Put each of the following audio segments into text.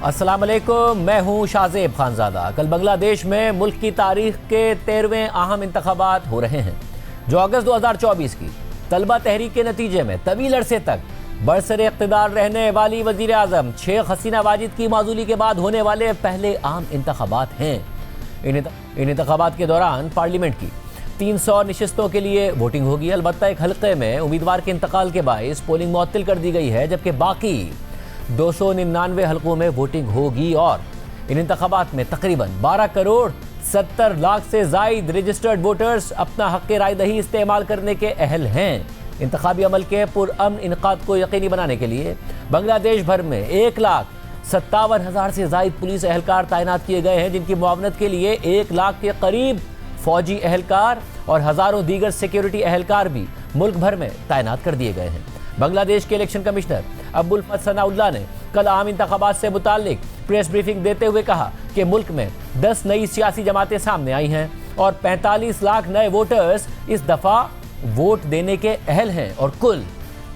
अस्सलाम वालेकुम, मैं हूं शाहजेब खानजादा। कल बांग्लादेश में मुल्क की तारीख के 13वें अहम इंतखाबात हो रहे हैं, जो अगस्त 2024 की तलबा तहरीक के नतीजे में तवील अरसे तक बरसर इक़्तिदार रहने वाली वज़ीर आज़म शेख हसीना वाजिद की माजूली के बाद होने वाले पहले आम इंतखाबात हैं। इन इंतखाबात के दौरान पार्लियामेंट की 300 नशिस्तों के लिए वोटिंग होगी। अलबत्ता एक हल्के में उम्मीदवार के इंतकाल के बायस पोलिंग मुअत्तल कर दी गई है, जबकि बाकी 299 हलकों में वोटिंग होगी। और इन इंतखाबात में तकरीबन 12 करोड़ 70 लाख से जायद रजिस्टर्ड वोटर्स अपना हक़ राय दही इस्तेमाल करने के अहल हैं। इंतखाबी अमल के पुरअमन इनकाद को यकीनी बनाने के लिए बांग्लादेश भर में 1,57,000 से जायद पुलिस एहलकार तैनात किए गए हैं, जिनकी मुआवनत के लिए 1 लाख के करीब फौजी एहलकार और हज़ारों दीगर सिक्योरिटी एहलकार भी मुल्क भर में तैनात कर दिए गए हैं। बांग्लादेश के इलेक्शन कमिश्नर अब्दुल फत सनाउल्लाह ने कल आम इंतखाबात से मुताल्लिक प्रेस ब्रीफिंग देते हुए कहा कि मुल्क में 10 नई सियासी जमातें सामने आई हैं और 45 लाख नए वोटर्स इस दफ़ा वोट देने के अहल हैं और कुल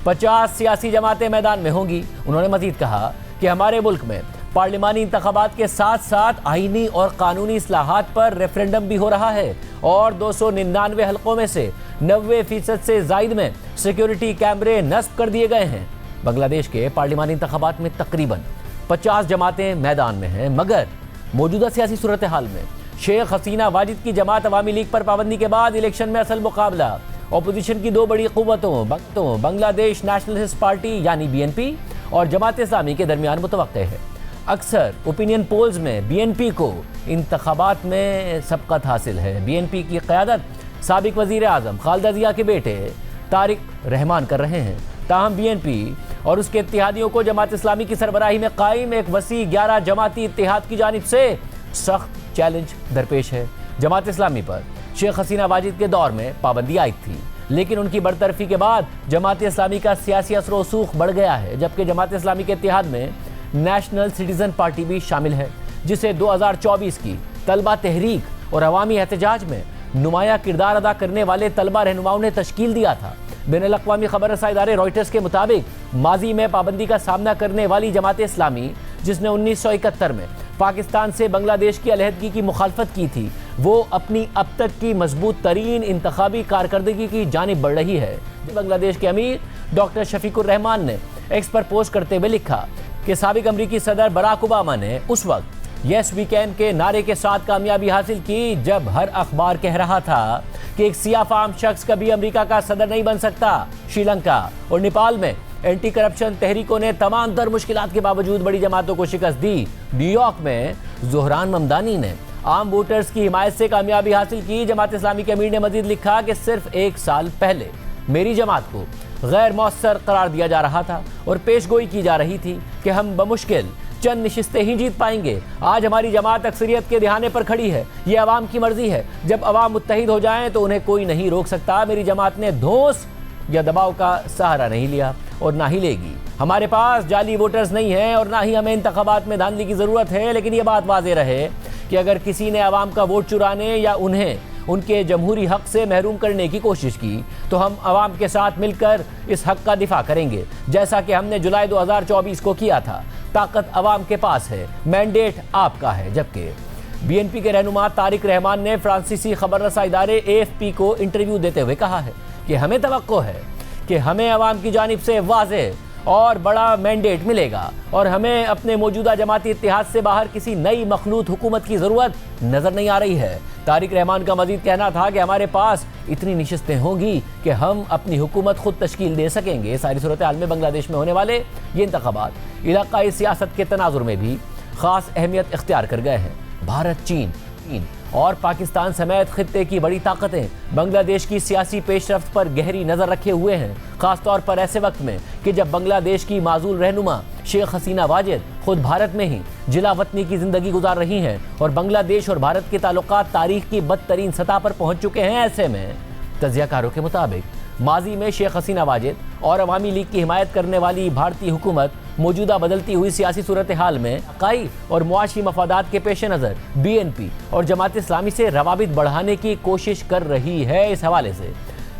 50 सियासी जमातें मैदान में होंगी। उन्होंने मजीद कहा कि हमारे मुल्क में पार्लिमानी इंतखाबात के साथ साथ आईनी और कानूनी इस्लाहात पर रेफरेंडम भी हो रहा है और 299 हलकों में से 90% से जायद में सिक्योरिटी कैमरे नस्ब कर दिए गए हैं। बांग्लादेश के पार्लिमानी इंतखाबात में तकरीबन 50 जमातें मैदान में हैं, मगर मौजूदा सियासी सूरत हाल में शेख हसीना वाजिद की जमात अवामी लीग पर पाबंदी के बाद इलेक्शन में असल मुकाबला अपोजिशन की दो बड़ी क़ुव्वतों बांग्लादेश नेशनलिस्ट पार्टी यानी BNP और जमात इस्लामी के दरमियान मुतवक्के है। अक्सर ओपिनियन पोल्स में BNP को इंतखाबात में सबकत हासिल है। BNP की क़यादत साबिक वज़ीर आज़म खालिदा ज़िया के बेटे तारिक रहमान कर रहे हैं। ताहम BNP और उसके इत्तेहादियों को जमात इस्लामी की सरबराही में कायम एक वसी 11 जमाती इत्तेहाद की जानिब से सख्त चैलेंज दरपेश है। जमात इस्लामी पर शेख हसीना वाजिद के दौर में पाबंदी आई थी, लेकिन उनकी बरतरफी के बाद जमात इस्लामी का सियासी असर व रसूख बढ़ गया है, जबकि जमात इस्लामी के इत्तेहाद में नेशनल सिटीजन पार्टी भी शामिल है, जिसे 2024 की तलबा तहरीक और अवामी एहतजाज में नुमाया किरदार अदा करने वाले तलबा रहनुमाओं ने तश्कील दिया था। बैनुल अक़वामी खबर रसाई इदारे रॉयटर्स के मुताबिक माजी में पाबंदी का सामना करने वाली जमात इस्लामी, जिसने 1971 में पाकिस्तान से बांग्लादेश की अलहदगी की मुखालफत की थी, वो अपनी अब तक की मजबूत तरीन इंतखाबी कारकर्दगी की जानिब बढ़ रही है। बांग्लादेश के अमीर डॉक्टर शफीकुर रहमान ने एक्स पर पोस्ट करते हुए लिखा कि साबिक अमरीकी सदर बराक ओबामा ने उस वक्त यस वी कैन के नारे के साथ कामयाबी हासिल की, जब हर अखबार कह रहा था कि एक सियाफाम शख्स कभी अमेरिका का सदर नहीं बन सकता। श्रीलंका और नेपाल में एंटी करप्शन तहरीकों ने तमाम तर मुश्किलात के बावजूद बड़ी जमातों को शिकस्त दी। न्यूयॉर्क में ज़ोहरान ममदानी ने आम वोटर्स की हिमायत से कामयाबी हासिल की। जमात इस्लामी के अमीर ने मजीद लिखा कि सिर्फ 1 साल पहले मेरी जमात को गैर मौसर करार दिया जा रहा था और पेशगोई की जा रही थी कि हम बमुश्किल चंद नशिस्तें ही जीत पाएंगे। आज हमारी जमात अक्सरियत के दिहाने पर खड़ी है। ये अवाम की मर्जी है। जब अवाम मुत्तहिद हो जाएं तो उन्हें कोई नहीं रोक सकता। मेरी जमात ने धौंस या दबाव का सहारा नहीं लिया और ना ही लेगी। हमारे पास जाली वोटर्स नहीं हैं और ना ही हमें इंतखाबात में धांधली की ज़रूरत है, लेकिन ये बात वाज़ेह रहे कि अगर किसी ने अवाम का वोट चुराने या उन्हें उनके जमहूरी हक़ से महरूम करने की कोशिश की तो हम अवाम के साथ मिलकर इस हक़ का दिफा करेंगे, जैसा कि हमने जुलाई 2024 को किया था। ताकत अवाम के पास है, मैंडेट आपका है। जबकि BNP के रहनुमा तारिक रहमान ने फ्रांसीसी खबर रसा इदारे AFP को इंटरव्यू देते हुए कहा है कि हमें तवक्को है कि हमें अवाम की जानिब से वाज़ेह और बड़ा मैंडेट मिलेगा और हमें अपने मौजूदा जमाती इत्तेहाद से बाहर किसी नई मखलूत हुकूमत की ज़रूरत नज़र नहीं आ रही है। तारिक रहमान का मजीद कहना था कि हमारे पास इतनी नशिस्तें होंगी कि हम अपनी हुकूमत खुद तश्कील दे सकेंगे। सारी सूरत हाल में बांग्लादेश में होने वाले ये इंतखाबात इलाकाई सियासत के तनाजुर में भी ख़ास अहमियत इख्तियार कर गए हैं। भारत, चीन और पाकिस्तान समेत खित्ते की बड़ी ताकतें बांग्लादेश की सियासी पेशरफ्त पर गहरी नज़र रखे हुए हैं, ख़ासतौर पर ऐसे वक्त में कि जब बांग्लादेश की माजूल रहनुमा शेख हसीना वाजिद खुद भारत में ही जिला वतनी की ज़िंदगी गुजार रही हैं और बांग्लादेश और भारत के ताल्लुकात तारीख की बदतरीन सतह पर पहुँच चुके हैं। ऐसे में तज्ज़ियाकारों के मुताबिक माजी में शेख हसीना वाजिद और अवामी लीग की हिमायत करने वाली भारतीय हुकूमत मौजूदा बदलती हुई सियासी सूरत हाल में अकाई और मुआशी मफादात के पेश नज़र BNP और जमात इस्लामी से रवाबित बढ़ाने की कोशिश कर रही है। इस हवाले से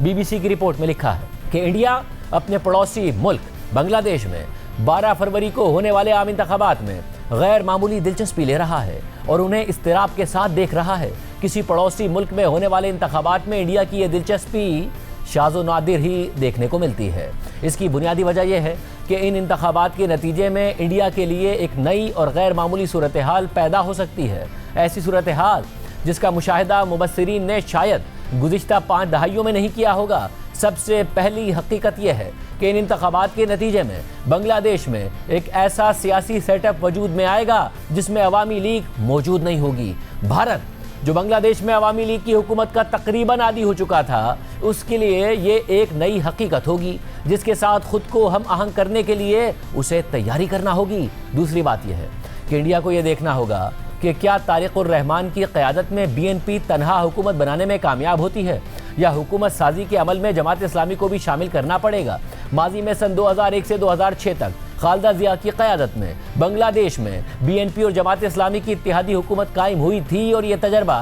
BBC की रिपोर्ट में लिखा है कि इंडिया अपने पड़ोसी मुल्क बांग्लादेश में 12 फरवरी को होने वाले आम इंतखाबात में गैर मामूली दिलचस्पी ले रहा है और उन्हें इस्तिराब के साथ देख रहा है। किसी पड़ोसी मुल्क में होने वाले इंतखाबात में इंडिया की ये दिलचस्पी शाज़ो नादिर ही देखने को मिलती है। इसकी बुनियादी वजह यह है कि इन इंतखाबात के नतीजे में इंडिया के लिए एक नई और गैर मामूली सूरत हाल पैदा हो सकती है। ऐसी सूरत हाल जिसका मुशाहिदा मुबस्सिरीन ने शायद गुज़िश्ता 5 दहाइयों में नहीं किया होगा। सबसे पहली हकीकत यह है कि इन इंतखाबात के नतीजे में बांग्लादेश में एक ऐसा सियासी सेटअप वजूद में आएगा जिसमें अवामी लीग मौजूद नहीं होगी। भारत जो बांग्लादेश में अवामी लीग की हुकूमत का तकरीबन आदी हो चुका था, उसके लिए ये एक नई हकीकत होगी जिसके साथ खुद को हम आहंग करने के लिए उसे तैयारी करना होगी। दूसरी बात यह है कि इंडिया को यह देखना होगा कि क्या तारिकुर रहमान की क़यादत में BNP तनहा हुकूमत बनाने में कामयाब होती है या हुकूमत साजी के अमल में जमात इस्लामी को भी शामिल करना पड़ेगा। माजी में सन 2001 से 2006 तक खालिदा जिया की क़यादत में बांग्लादेश में BNP और जमात इस्लामी की इत्तेहादी हुकूमत कायम हुई थी और यह तजर्बा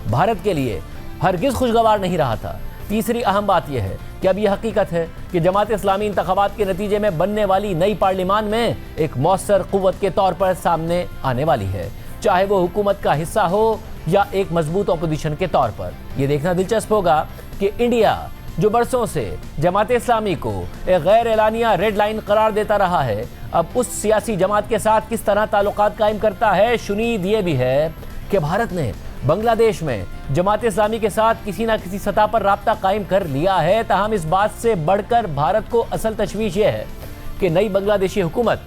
भारत के लिए हरगिज़ खुशगवार नहीं रहा था। तीसरी अहम बात यह है कि अब यह हकीकत है कि जमात इस्लामी इंतखाबात के नतीजे में बनने वाली नई पार्लिमान में एक मौसर क़ुव्वत के तौर पर सामने आने वाली है, चाहे वो हुकूमत का हिस्सा हो या एक मजबूत अपोजिशन के तौर पर। यह देखना दिलचस्प होगा कि इंडिया जो बरसों से जमात इस्लामी को एक गैर एलानिया रेड लाइन करार देता रहा है, अब उस सियासी जमात के साथ किस तरह ताल्लुकात कायम करता है। शुनीद ये भी है कि भारत ने बांग्लादेश में जमात इस्लामी के साथ किसी न किसी सतह पर राब्ता कायम कर लिया है। ताहम इस बात से बढ़कर भारत को असल तशवीश यह है कि नई बांग्लादेशी हुकूमत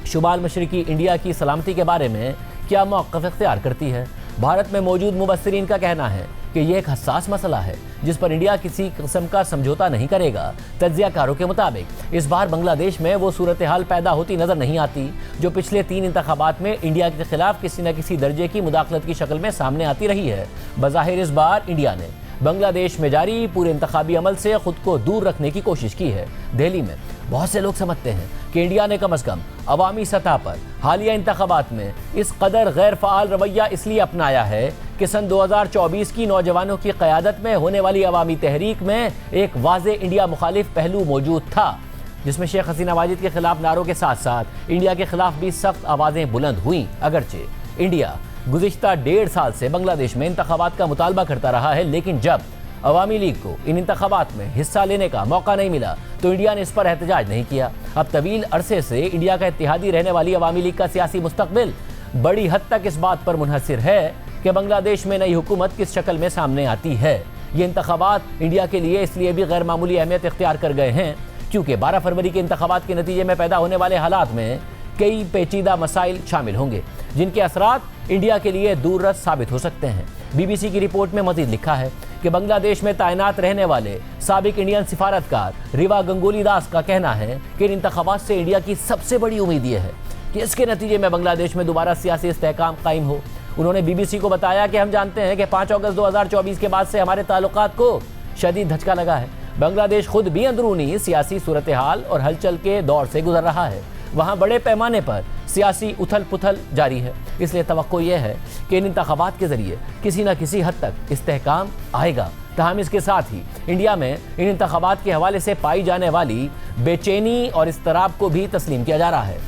शुमाल मशरिकी इंडिया की सलामती के बारे में क्या मौक़िफ़ इख्तियार करती है। भारत में मौजूद मुबस्सिरीन का कहना है कि यह एक हसास मसला है जिस पर इंडिया किसी किस्म का समझौता नहीं करेगा। तज्ज़ियाकारों के मुताबिक इस बार बांग्लादेश में वो सूरत हाल पैदा होती नज़र नहीं आती जो पिछले 3 इंतखाबात में इंडिया के खिलाफ किसी न किसी दर्जे की मुदाखलत की शक्ल में सामने आती रही है। बज़ाहिर इस बार इंडिया ने बांग्लादेश में जारी पूरे इंतखाबी अमल से खुद को दूर रखने की कोशिश की है। दिल्ली में बहुत से लोग समझते हैं कि इंडिया ने कम अज़ कम अवामी सतह पर हालिया इंतखाबात में इस कदर गैर फ़ाल रवैया इसलिए अपनाया है कि सन 2024 की नौजवानों की क़यादत में होने वाली अवामी तहरीक में एक वाज़े इंडिया मुखालिफ पहलू मौजूद था, जिसमें शेख हसीना वाजिद के खिलाफ नारों के साथ साथ इंडिया के खिलाफ भी सख्त आवाज़ें बुलंद हुईं। अगरचे इंडिया गुज़िश्ता 1.5 साल से बांग्लादेश में इंतखाबात का मुतालबा करता रहा है, लेकिन जब अवामी लीग को इन इंतखाबात में हिस्सा लेने का मौका नहीं मिला तो इंडिया ने इस पर एहतजाज नहीं किया। अब तवील अरसे से इंडिया का इत्तेहादी रहने वाली अवामी लीग का सियासी मुस्तकबिल बड़ी हद तक इस बात पर मुनहसिर है कि बांग्लादेश में नई हुकूमत किस शक्ल में सामने आती है। ये इंतखाबात इंडिया के लिए इसलिए भी गैर मामूली अहमियत इख्तियार कर गए हैं क्योंकि 12 फरवरी के इंतखाबात के नतीजे में पैदा होने वाले हालात में कई पेचीदा मसाइल शामिल होंगे जिनके असरात इंडिया के लिए दूररस साबित हो सकते हैं। BBC की रिपोर्ट में मज़ीद लिखा है कि बांग्लादेश में तैनात रहने वाले साबिक इंडियन सिफारतकार रिवा गंगोली दास का कहना है कि इन इंतखाबात से इंडिया की सबसे बड़ी उम्मीद यह है कि इसके नतीजे में बांग्लादेश में दोबारा सियासी इस्तेहकाम कायम हो। उन्होंने BBC को बताया कि हम जानते हैं कि 5 अगस्त 2024 के बाद से हमारे ताल्लुकात को शदीद धचका लगा है। बांग्लादेश खुद भी अंदरूनी सियासी सूरत हाल और हलचल के दौर से गुजर रहा है। वहाँ बड़े पैमाने पर सियासी उथल पुथल जारी है, इसलिए तवक्को यह है कि इन इंतखाबात के ज़रिए किसी न किसी हद तक इस्तेहकाम आएगा। ताहम इसके साथ ही इंडिया में इन इंतखाबात के हवाले से पाई जाने वाली बेचैनी और इस्तराब को भी तस्लीम किया जा रहा है।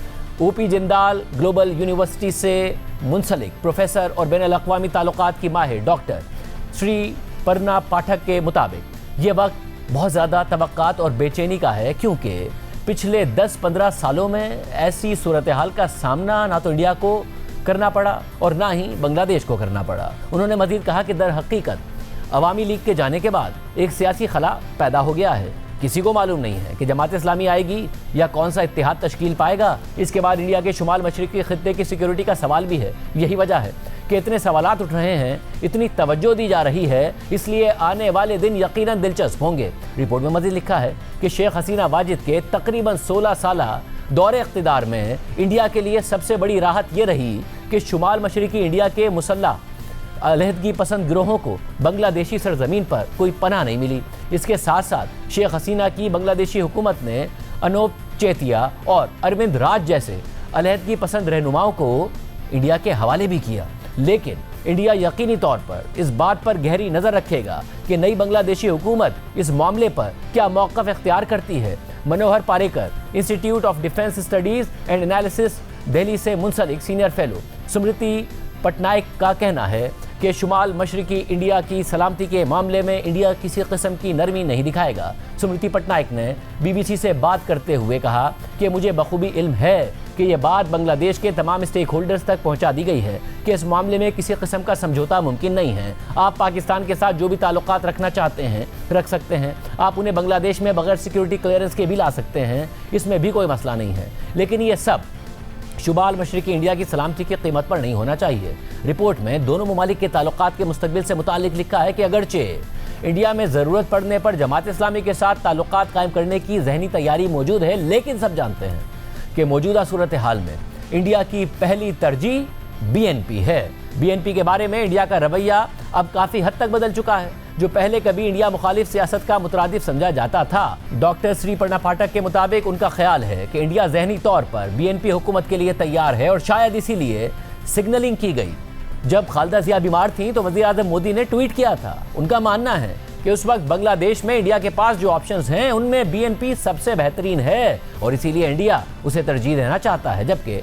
OP जिंदाल ग्लोबल यूनिवर्सिटी से मुंसलिक प्रोफेसर और बैनुल अक़वामी ताल्लुकात की माहिर डॉक्टर श्री पर्ना पाठक के मुताबिक ये वक्त बहुत ज़्यादा तवक्कात और बेचैनी का है क्योंकि पिछले 10-15 सालों में ऐसी सूरत हाल का सामना ना तो इंडिया को करना पड़ा और ना ही बांग्लादेश को करना पड़ा। उन्होंने मज़ीद कहा कि दर हकीकत अवामी लीग के जाने के बाद एक सियासी खला पैदा हो गया है। किसी को मालूम नहीं है कि जमात इस्लामी आएगी या कौन सा इत्तेहाद तश्कील पाएगा। इसके बाद इंडिया के शुमाल मशरिकी खित्ते की सिक्योरिटी का सवाल भी है। यही वजह है कि इतने सवालात उठ रहे हैं, इतनी तवज्जो दी जा रही है, इसलिए आने वाले दिन यकीनन दिलचस्प होंगे। रिपोर्ट में मज़ीद लिखा है कि शेख हसीना वाजिद के तकरीबन 16 साला दौरे इक़्तिदार में इंडिया के लिए सबसे बड़ी राहत ये रही कि शुमाल मशरिकी इंडिया के मुसल्लह अलहदगी पसंद गिरोहों को बांग्लादेशी सरजमीन पर कोई पनाह नहीं मिली। इसके साथ साथ शेख हसीना की बांग्लादेशी हुकूमत ने अनूप चेतिया और अरविंद राज जैसे अलहदगी पसंद रहनुमाओं को इंडिया के हवाले भी किया। लेकिन इंडिया यकीनी तौर पर इस बात पर गहरी नज़र रखेगा कि नई बांग्लादेशी हुकूमत इस मामले पर क्या मौक़िफ़ इख्तियार करती है। Manohar Parrikar institute of defence studies and analysis Delhi से मुंसलिक सीनियर फेलो स्मृति पटनायक का कहना है कि शुमाल मशरकी इंडिया की सलामती के मामले में इंडिया किसी किस्म की नरमी नहीं दिखाएगा। स्मृति पटनायक ने बीबीसी से बात करते हुए कहा कि मुझे बखूबी इल्म है कि ये बात बांग्लादेश के तमाम स्टेक होल्डर्स तक पहुंचा दी गई है कि इस मामले में किसी किस्म का समझौता मुमकिन नहीं है। आप पाकिस्तान के साथ जो भी ताल्लुकात रखना चाहते हैं रख सकते हैं, आप उन्हें बांग्लादेश में बगैर सिक्योरिटी क्लियरेंस के भी ला सकते हैं, इसमें भी कोई मसला नहीं है, लेकिन ये सब शुमाल मशरकी इंडिया की सलामती की कीमत पर नहीं होना चाहिए। रिपोर्ट में दोनों ममालिक के ताल्लुकात के मुस्तकबिल से मुतालिक लिखा है कि अगरचे इंडिया में ज़रूरत पड़ने पर जमात इस्लामी के साथ ताल्लुकात कायम करने की जहनी तैयारी मौजूद है, लेकिन सब जानते हैं कि मौजूदा सूरत हाल में इंडिया की पहली तरजीह बीएनपी है। बीएनपी के बारे में इंडिया का रवैया अब काफ़ी हद तक बदल चुका है। जो पहले कभी इंडिया मुखालिफ सियासत का मुतरादिफ समझा जाता था, डॉक्टर श्रीपर्णा पाठक के मुताबिक उनका ख्याल है कि इंडिया जहनी तौर पर बीएनपी हुकूमत के लिए तैयार है और शायद इसीलिए सिग्नलिंग की गई। जब खालिदा जिया बीमार थी तो वज़ीर आज़म मोदी ने ट्वीट किया था। उनका मानना है कि उस वक्त बांग्लादेश में इंडिया के पास जो ऑप्शंस हैं उनमें बीएनपी सबसे बेहतरीन है और इसीलिए इंडिया उसे तरजीह देना चाहता है। जबकि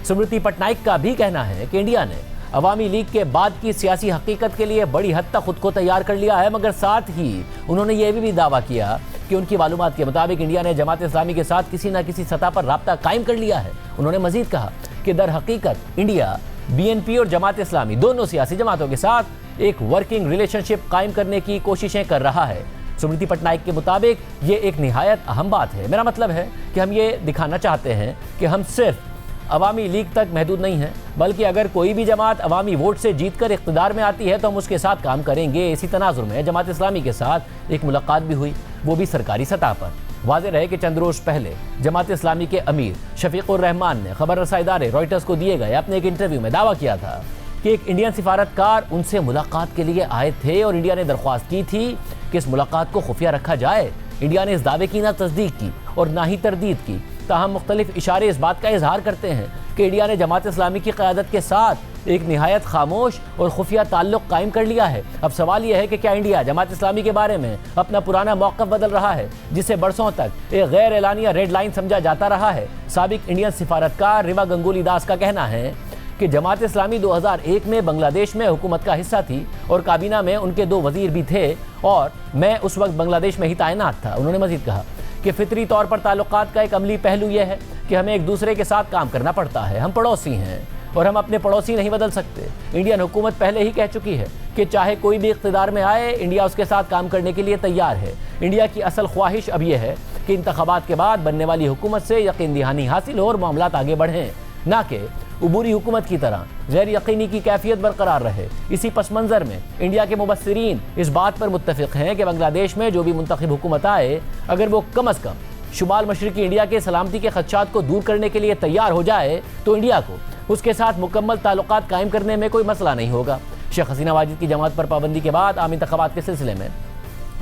स्मृति पटनायक का भी कहना है कि इंडिया ने अवामी लीग के बाद की सियासी हकीकत के लिए बड़ी हद तक खुद को तैयार कर लिया है, मगर साथ ही उन्होंने यह भी दावा किया कि उनकी मालूमात के मुताबिक इंडिया ने जमात इस्लामी के साथ किसी न किसी सतह पर राब्ता कायम कर लिया है। उन्होंने मजीद कहा कि दर हकीकत इंडिया बीएनपी और जमात इस्लामी दोनों सियासी जमातों के साथ एक वर्किंग रिलेशनशिप कायम करने की कोशिशें कर रहा है। स्मृति पटनायक के मुताबिक ये एक निहायत अहम बात है। मेरा मतलब है कि हम ये दिखाना चाहते हैं कि हम सिर्फ अवामी लीग तक महदूद नहीं है, बल्कि अगर कोई भी जमात अवामी वोट से जीतकर इख्तिदार में आती है तो हम उसके साथ काम करेंगे। इसी तनाजुर में जमात इस्लामी के साथ एक मुलाकात भी हुई, वो भी सरकारी सतह पर। वाज़ेह रहे कि चंद रोज़ पहले जमात इस्लामी के अमीर शफीकुर रहमान ने खबर रसाई इदारे रॉयटर्स को दिए गए अपने एक इंटरव्यू में दावा किया था कि एक इंडियन सिफारतकार उनसे मुलाकात के लिए आए थे और इंडिया ने दरख्वास्त की थी कि इस मुलाकात को खुफिया रखा जाए। इंडिया ने इस दावे की ना तस्दीक की और ना ही तरदीद की, ताहम मुख्तलिफ इशारे इस बात का इजहार करते हैं कि इंडिया ने जमात इस्लामी की क़यादत के साथ एक निहायत खामोश और खुफिया ताल्लुक़ कायम कर लिया है। अब सवाल यह है कि क्या इंडिया जमात इस्लामी के बारे में अपना पुराना मौक़िफ़ बदल रहा है, जिसे बरसों तक एक गैर एलानिया रेड लाइन समझा जाता रहा है। साबिक इंडियन सिफारतकार रिवा गंगुली दास का कहना है कि जमात इस्लामी 2001 में बांग्लादेश में हुकूमत का हिस्सा थी और काबीना में उनके 2 वज़ीर भी थे और मैं उस वक्त बांग्लादेश में ही तैनात था। उन्होंने मज़ीद कहा कि फितरी तौर पर ताल्लुकात का एक अमली पहलू यह है कि हमें एक दूसरे के साथ काम करना पड़ता है। हम पड़ोसी हैं और हम अपने पड़ोसी नहीं बदल सकते। इंडियन हुकूमत पहले ही कह चुकी है कि चाहे कोई भी इख्तिदार में आए, इंडिया उसके साथ काम करने के लिए तैयार है। इंडिया की असल ख्वाहिश अब यह है कि इंतखाबात के बाद बनने वाली हुकूमत से यकीन दहानी हासिल हो और मामलात आगे बढ़ें, ना कि उबूरी हुकूमत की तरह गैर यकीनी की कैफियत बरकरार रहे। इसी पस मंज़र में इंडिया के मुबस्सिरीन इस बात पर मुत्तफ़िक़ हैं कि बांग्लादेश में जो भी मुंतखब हुकूमत आए, अगर वो कम अज़ कम शुमाल मशरकी इंडिया के सलामती के खदशात को दूर करने के लिए तैयार हो जाए तो इंडिया को उसके साथ मुकम्मल ताल्लुकात कायम करने में कोई मसला नहीं होगा। शेख हसीना वाजिद की जमात पर पाबंदी के बाद आम इंतखाबात के सिलसिले में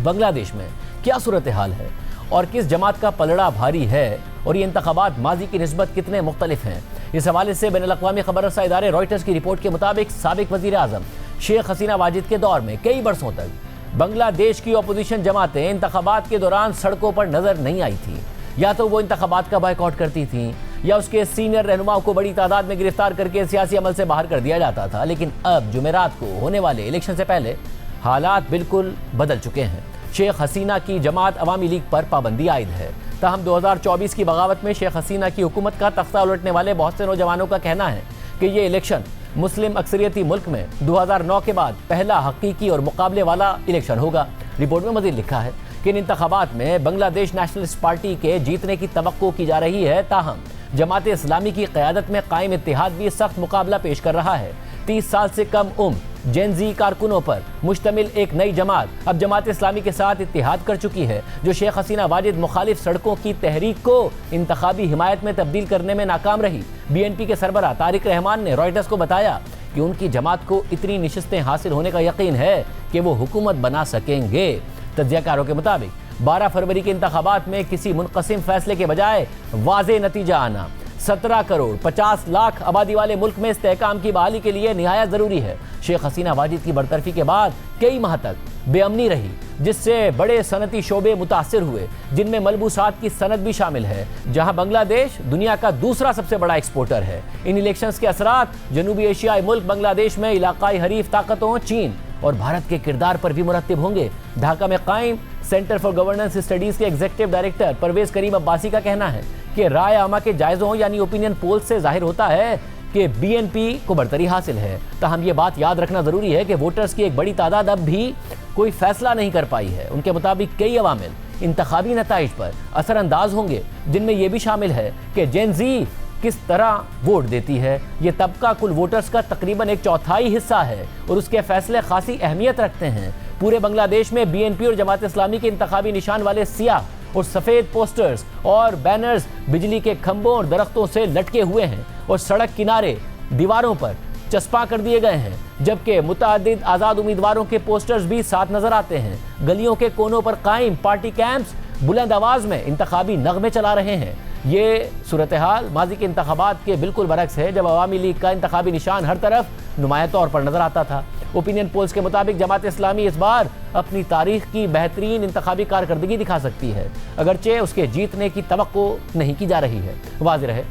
बांग्लादेश में क्या सूरत हाल है और किस जमात का पलड़ा भारी है और ये इंतखाबात माजी की निस्बत कितने मुख्तलिफ हैं, इस हवाले से बैनुल-अक़वामी खबर रसा इदारे रॉयटर्स की रिपोर्ट के मुताबिक साबिक वज़ीर आज़म शेख हसीना वाजिद के दौर में कई बरसों तक बांग्लादेश की अपोजिशन जमातें इंतखाबात के दौरान सड़कों पर नजर नहीं आई थी। या तो वो इंतखाबात का बायकॉट करती थीं या उसके सीनियर रहनुमाओं को बड़ी तादाद में गिरफ्तार करके सियासी अमल से बाहर कर दिया जाता था। लेकिन अब जुमेरात को होने वाले इलेक्शन से पहले हालात बिल्कुल बदल चुके हैं। शेख हसीना की जमात अवामी लीग पर पाबंदी आयद है। ताहम 2024 की बगावत में शेख हसीना की हुकूमत का तख्ता उलटने वाले बहुत से नौजवानों का कहना है कि ये इलेक्शन मुस्लिम अक्सरियती मुल्क में 2009 के बाद पहला हकीकी और मुकाबले वाला इलेक्शन होगा। रिपोर्ट में मज़ीद लिखा है कि इन इंतखाबात में बांग्लादेश नेशनलिस्ट पार्टी के जीतने की तवक्को की जा रही है। ताहम जमात इस्लामी की क़यादत में कायम इत्तेहाद भी सख्त मुकाबला पेश कर रहा है। 30 साल से कम उम्र जेनजी कारकुनों पर मुश्तमिल एक नई जमात अब जमात इस्लामी के साथ इत्तेहाद कर चुकी है, जो शेख हसीना वाजिद मुखालिफ सड़कों की तहरीक को इंतखाबी हिमायत में तब्दील करने में नाकाम रही। बीएनपी के सरबराह तारिक रहमान ने रॉयटर्स को बताया कि उनकी जमात को इतनी नशिस्तें हासिल होने का यकीन है कि वो हुकूमत बना सकेंगे। तज्ज़ियाकारों के मुताबिक 12 फरवरी के इंतखाबात में किसी मुनक़सिम फैसले के बजाय वाज़े नतीजा आना 17 करोड़ 50 लाख आबादी वाले मुल्क में इस्तेहकाम की बहाली के लिए निहायत जरूरी है। शेख हसीना वाजिद की बरतरफी के बाद कई माह तक बेअमनी रही, जिससे बड़े सनती शोबे मुतासिर हुए, जिनमें मलबूसात की सनत भी शामिल है, जहां बांग्लादेश दुनिया का दूसरा सबसे बड़ा एक्सपोर्टर है। इन इलेक्शंस के असरात जनूबी एशियाई मुल्क बांग्लादेश में इलाकाई हरीफ ताकतों चीन और भारत के किरदार पर भी मुरत्तिब होंगे। ढाका में कायम सेंटर फॉर गवर्नेंस स्टडीज के एग्जीक्यूटिव डायरेक्टर परवेज करीम अब्बासी का कहना है कि राय आमा के जायजों यानी ओपिनियन पोल से जाहिर होता है कि बीएनपी को बढ़तरी हासिल है। ताहम ये बात याद रखना जरूरी है कि वोटर्स की एक बड़ी तादाद अब भी कोई फैसला नहीं कर पाई है। उनके मुताबिक कई अवामिल इंतखाबी नताइज पर असरअंदाज होंगे, जिनमें यह भी शामिल है कि जेन जी किस तरह वोट देती है। ये तबका कुल वोटर्स का तकरीबन 1/4 हिस्सा है और उसके फैसले खासी अहमियत रखते हैं। पूरे बांग्लादेश में बीएनपी और जमात इस्लामी के इंतखाबी निशान वाले सियाह और सफेद पोस्टर्स और बैनर्स बिजली के खंभों और दरख्तों से लटके हुए हैं और सड़क किनारे दीवारों पर चस्पा कर दिए गए हैं, जबकि मुतअद्दिद आज़ाद उम्मीदवारों के पोस्टर्स भी साथ नजर आते हैं। गलियों के कोनों पर कायम पार्टी कैंप्स बुलंद आवाज में इंतखाबी नगमे चला रहे हैं। ये सूरत हाल माजी के इंतखाबात के बिल्कुल बरक्स है, जब अवामी लीग का इंतखाबी निशान हर तरफ नुमाया तौर पर नजर आता था। ओपिनियन पोल्स के मुताबिक जमात इस्लामी इस बार अपनी तारीख की बेहतरीन इंतखाबी कारकर्दगी दिखा सकती है, अगरचे उसके जीतने की तवक्को नहीं की जा रही है। वाज़ेह है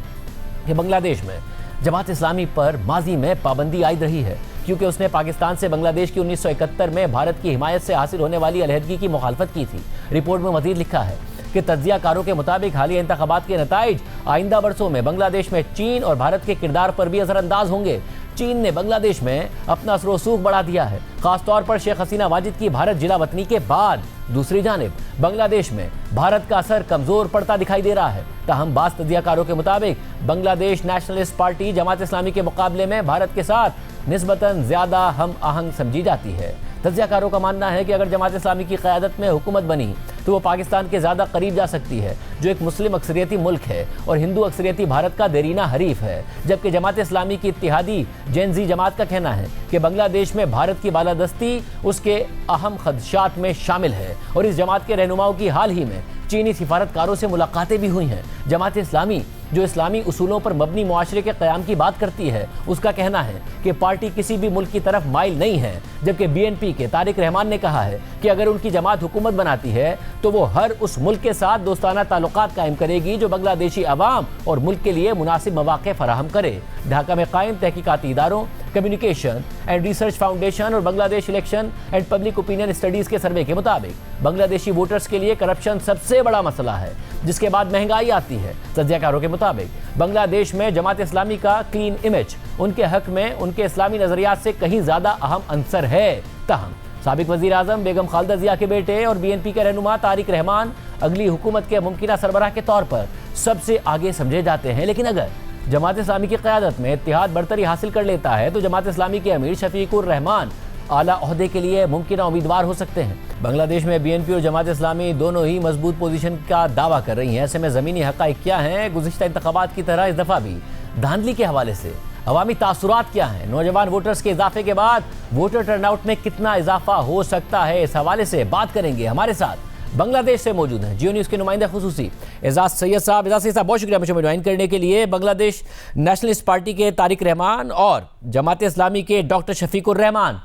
कि बांग्लादेश में जमात इस्लामी पर माजी में पाबंदी आयद रही है, क्योंकि उसने पाकिस्तान से बांग्लादेश की 1971 में भारत की हिमायत से हासिल होने वाली अलहदगी की मुखालफत की थी। रिपोर्ट में मजीद लिखा है कि तज्जियाकारों के मुताबिक हालिया इंतखाबात के नताइज आइंदा बरसों में बांग्लादेश में चीन और भारत के किरदार पर भी असरअंदाज होंगे। चीन ने बांग्लादेश में अपना असर रसूख बढ़ा दिया है, खासतौर पर शेख हसीना वाजिद की भारत जिला वतनी के बाद। दूसरी जानिब बांग्लादेश में भारत का असर कमजोर पड़ता दिखाई दे रहा है। ताहम बास तज्जियाकारों के मुताबिक बांग्लादेश नेशनलिस्ट पार्टी जमात इस्लामी के मुकाबले में भारत के साथ निस्बतन ज्यादा हम आहंग समझी जाती है। तज्जियाकारों का मानना है कि अगर जमात इस्लामी की क़यादत में हुकूमत बनी तो वो पाकिस्तान के ज़्यादा करीब जा सकती है, जो एक मुस्लिम अक्सरियती मुल्क है और हिंदू अक्सरियती भारत का देरीना हरीफ है। जबकि जमात इस्लामी की इत्तिहादी जेन जी जमात का कहना है कि बांग्लादेश में भारत की बालादस्ती उसके अहम खदशात में शामिल है और इस जमात के रहनुमाओं की हाल ही में चीनी सिफारतकारों से मुलाकातें भी हुई हैं। जमात इस्लामी जो इस्लामी उसूलों पर मबनी मुआशरे के क़याम की बात करती है, उसका कहना है कि पार्टी किसी भी मुल्क की तरफ माइल नहीं है। जबकि बीएनपी के तारिक रहमान ने कहा है कि अगर उनकी जमात हुकूमत बनाती है तो वो हर उस मुल्क के साथ दोस्ताना ताल्लुकात कायम करेगी जो बांग्लादेशी अवाम और मुल्क के लिए मुनासिब मौक़े फराहम करे। ढाका में कायम तहकीकाती इदारों, कम्युनिकेशन एंड रिसर्च फाउंडेशन और Bangladesh election and public opinion studies के सर्वे के मुताबिक बांग्लादेशी वोटर्स के लिए करप्शन सबसे बड़ा मसला है, जिसके बाद महंगाई आती है। तज्जियाकारों के मुताबिक बांग्लादेश में जमात इस्लामी का क्लीन इमेज उनके हक में उनके इस्लामी नजरियात से कहीं ज्यादा अहम अंसर है। ताहम साबिक वजीर आजम बेगम खालिदा जिया के बेटे और बीएनपी के रहनुमा तारिक रहमान अगली हुकूमत के मुमकिना सरबराह के तौर पर सबसे आगे समझे जाते हैं। लेकिन अगर जमात इस्लामी की क़यादत में इत्तिहाद बढ़तरी हासिल कर लेता है तो जमात इस्लामी के अमीर शफीकुर रहमान आला ओहदे के लिए मुमकिन उम्मीदवार हो सकते हैं। बांग्लादेश में बीएनपी और जमात इस्लामी दोनों ही मजबूत पोजीशन का दावा कर रही हैं। ऐसे में ज़मीनी हक़ाइक़ क्या हैं? गुज़िश्ता इंतख़ाबात की तरह इस दफ़ा भी धांधली के हवाले से अवामी तासुरात क्या हैं? नौजवान वोटर्स के इजाफे के बाद वोटर टर्नआउट में कितना इजाफा हो सकता है? इस हवाले से बात करेंगे। हमारे साथ बांग्लादेश से मौजूद हैं जियो न्यूज़ के नुमाइंदा खुसूसी एजाज सैयद साहब। एजाज सैयद साहब, बहुत शुक्रिया मुझे ज्वाइन करने के लिए। बांग्लादेश नेशनलिस्ट पार्टी के तारिक रहमान और जमात इस्लामी के डॉक्टर शफीकुर रहमान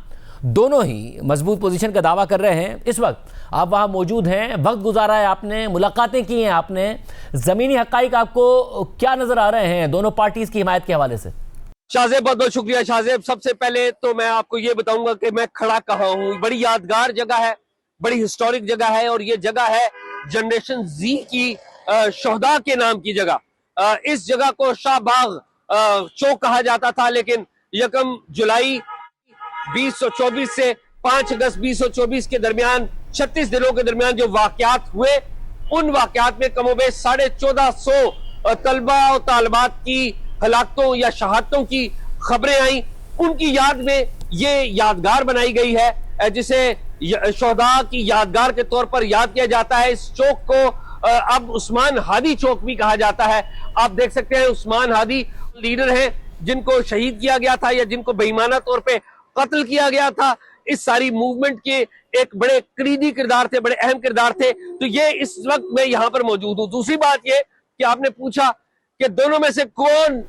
दोनों ही मजबूत पोजीशन का दावा कर रहे हैं। इस वक्त आप वहां मौजूद हैं, वक्त गुजारा है आपने, मुलाकातें की हैं आपने, ज़मीनी हक़ाइक़ आपको क्या नज़र आ रहे हैं दोनों पार्टीज़ की हिमायत के हवाले से? शाहजेब, बहुत बहुत शुक्रिया शाहजेब। सबसे पहले तो मैं आपको ये बताऊंगा कि मैं खड़ा कहाँ हूँ। बड़ी यादगार जगह है, बड़ी हिस्टोरिक जगह है और ये जगह है जनरेशन जी की शोहदा के नाम की जगह। इस जगह को शाहबाग चौक कहा जाता था, लेकिन 1 जुलाई 2024 से 5 अगस्त 2024 के दरमियान 36 दिनों के दरमियान जो वाकयात हुए, उन वाकयात में कमोबेश 1450 तलबा और तालिबात की हलाकतों या शहादतों की खबरें आई। उनकी याद में ये यादगार बनाई गई है, जिसे शोहदा की यादगार के तौर पर याद किया जाता है। इस चौक को अब उस्मान हादी चौक भी कहा जाता है। आप देख सकते हैं उस्मान हादी लीडर हैं जिनको शहीद किया गया था या जिनको बेईमाना तौर पे कत्ल किया गया था। इस सारी मूवमेंट के एक बड़े कलीदी किरदार थे, बड़े अहम किरदार थे। तो ये इस वक्त मैं यहाँ पर मौजूद हूँ। दूसरी बात ये कि आपने पूछा कि दोनों में से कौन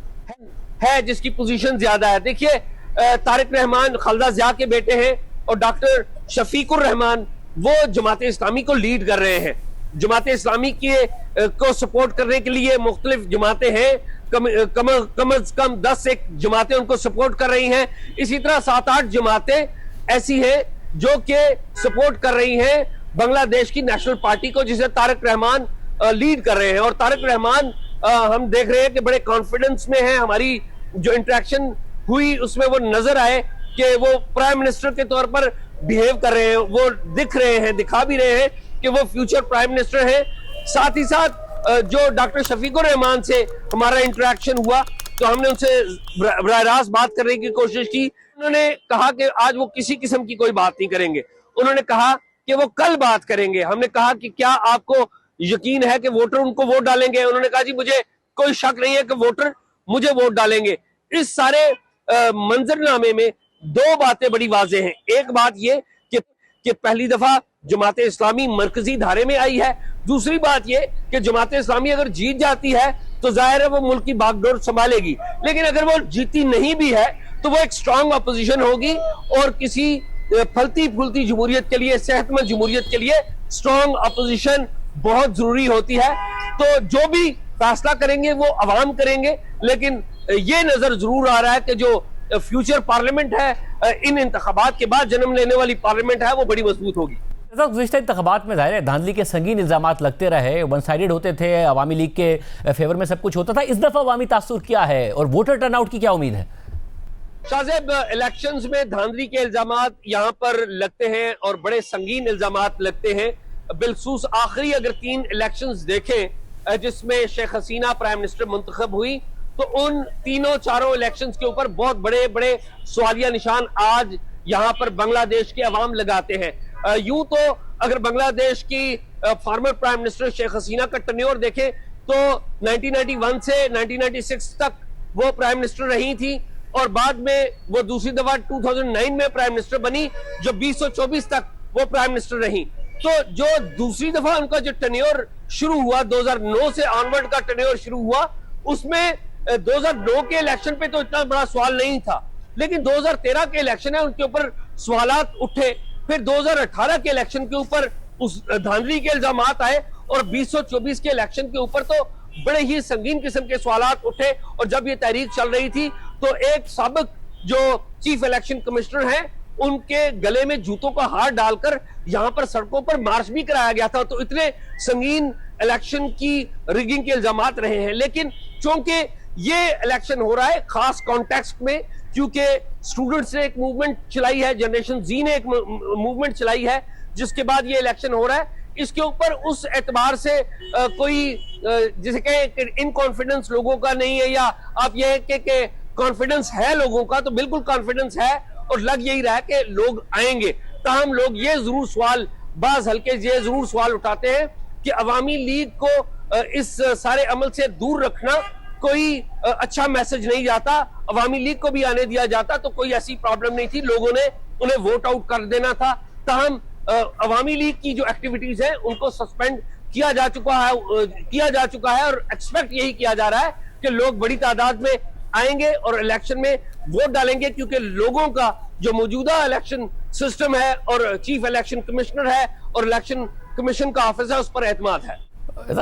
है जिसकी पोजीशन ज्यादा है। देखिए, तारिक रहमान खालिदा जिया के बेटे हैं और डॉक्टर शफीकुर रहमान वो जमात इस्लामी को लीड कर रहे हैं। जमात इस्लामी को सपोर्ट करने के लिए मुख्तलिफ जमातें हैं, कम अज कम 10 एक जमातें उनको सपोर्ट कर रही हैं। इसी तरह 7-8 जमातें ऐसी हैं जो कि सपोर्ट कर रही हैं बांग्लादेश की नेशनल पार्टी को, जिसे तारिक रहमान लीड कर रहे हैं। और तारिक रहमान हम देख रहे हैं कि बड़े कॉन्फिडेंस में है। हमारी जो इंटरेक्शन हुई उसमें वो नजर आए कि वो प्राइम मिनिस्टर के तौर पर बिहेव कर रहे हैं, वो दिख रहे हैं, दिखा भी रहे हैं कि वो फ्यूचर प्राइम मिनिस्टर हैं। साथ ही साथ जो डॉक्टर शफीकुर रहमान से हमारा इंटरेक्शन हुआ तो हमने उनसे बराह रास्त बात करने की कोशिश की। उन्होंने कहा कि आज वो किसी किस्म की कोई बात नहीं करेंगे, उन्होंने कहा कि वो कल बात करेंगे। हमने कहा कि क्या आपको यकीन है कि वोटर उनको वोट डालेंगे? उन्होंने कहा जी मुझे कोई शक नहीं है कि वोटर मुझे वोट डालेंगे। इस सारे मंजरनामे में दो बातें बड़ी वाज़ेह हैं। एक बात ये कि पहली दफा जमात इस्लामी मरकजी धारे में आई है। दूसरी बात ये कि जमात इस्लामी अगर जीत जाती है तो जाहिर है वो मुल्क की बागडोर संभालेगी, लेकिन अगर वो जीती नहीं भी है तो वो एक स्ट्रांग अपोजिशन होगी और किसी फलती फूलती जमहूरियत के लिए, सेहतमंद जमहूरियत के लिए स्ट्रांग अपोजिशन बहुत जरूरी होती है। तो जो भी फैसला करेंगे वो अवाम करेंगे, लेकिन ये नजर जरूर आ रहा है कि जो फ्यूचर पार्लियामेंट है, इन इंतखाबात के बाद जन्म लेने वाली पार्लियामेंट है, वो बड़ी मजबूत होगी। गुज़िश्ता इंतखाबात में जाहिर है धांधली के संगीन इल्जामात लगते रहे, वन साइडेड होते थे, अवामी लीग के फेवर में सब कुछ होता था। इस दफा अवामी तासुर क्या है और वोटर टर्नआउट की क्या उम्मीद है? शाहजेब, इलेक्शंस में धांधली के इल्जामात यहाँ पर लगते हैं और बड़े संगीन इल्जामात लगते हैं। बिलखसूस आखिरी अगर 3 इलेक्शंस देखें जिसमें शेख हसीना प्राइम मिनिस्टर मुंतखब हुई, तो उन चारों इलेक्शंस के ऊपर बहुत बड़े बड़े सवालिया निशान आज यहाँ पर बांग्लादेश के अवाम लगाते हैं। यूं तो अगर बांग्लादेश की former prime minister Sheikh Hasina का टर्न्योर देखें तो 1991 से 1996 तक वो प्राइम मिनिस्टर रही थी और बाद में वो दूसरी दफा 2009 में प्राइम मिनिस्टर बनी, जो 2024 तक वो प्राइम मिनिस्टर रही। तो जो दूसरी दफा उनका जो टर्न्योर शुरू हुआ, 2009 से ऑनवर्ड का टर्न्योर शुरू हुआ, उसमें 2009 के इलेक्शन पे तो इतना बड़ा सवाल नहीं था, लेकिन 2013 के इलेक्शन है उनके ऊपर सवालात उठे। फिर 2018 के इलेक्शन के ऊपर उस धांधली के इल्जामात आए और 2024 के इलेक्शन के ऊपर तो बड़े ही संगीन किस्म के सवालात उठे। और जब ये तहरीक चल रही थी तो एक साबिक जो चीफ इलेक्शन कमिश्नर हैं उनके गले में जूतों का हार डालकर यहां पर सड़कों पर मार्च भी कराया गया था। तो इतने संगीन इलेक्शन की रिगिंग के इल्जामात रहे हैं। लेकिन चूंकि ये इलेक्शन हो रहा है खास कॉन्टेक्स्ट में, क्योंकि स्टूडेंट्स ने एक मूवमेंट चलाई है, जनरेशन जी ने एक मूवमेंट चलाई है, जिसके बाद ये इलेक्शन हो रहा है, इसके ऊपर उस एतबार से कोई जिसे कहे इनकॉन्फिडेंस लोगों का नहीं है, या आप ये कि कॉन्फिडेंस है लोगों का, तो बिल्कुल कॉन्फिडेंस है और लग यही रहा है कि लोग आएंगे। ताहम लोग ये जरूर सवाल, बाज हल्के ये जरूर सवाल उठाते हैं कि अवामी लीग को इस सारे अमल से दूर रखना कोई अच्छा मैसेज नहीं जाता। अवामी लीग को भी आने दिया जाता तो कोई ऐसी प्रॉब्लम नहीं थी, लोगों ने उन्हें वोट आउट कर देना था। ताहम अवामी लीग की जो एक्टिविटीज है उनको सस्पेंड किया जा चुका है और एक्सपेक्ट यही किया जा रहा है कि लोग बड़ी तादाद में आएंगे और इलेक्शन में वोट डालेंगे, क्योंकि लोगों का जो मौजूदा इलेक्शन सिस्टम है और चीफ इलेक्शन कमिश्नर है और इलेक्शन कमीशन का ऑफिस है उस पर एतमाद है।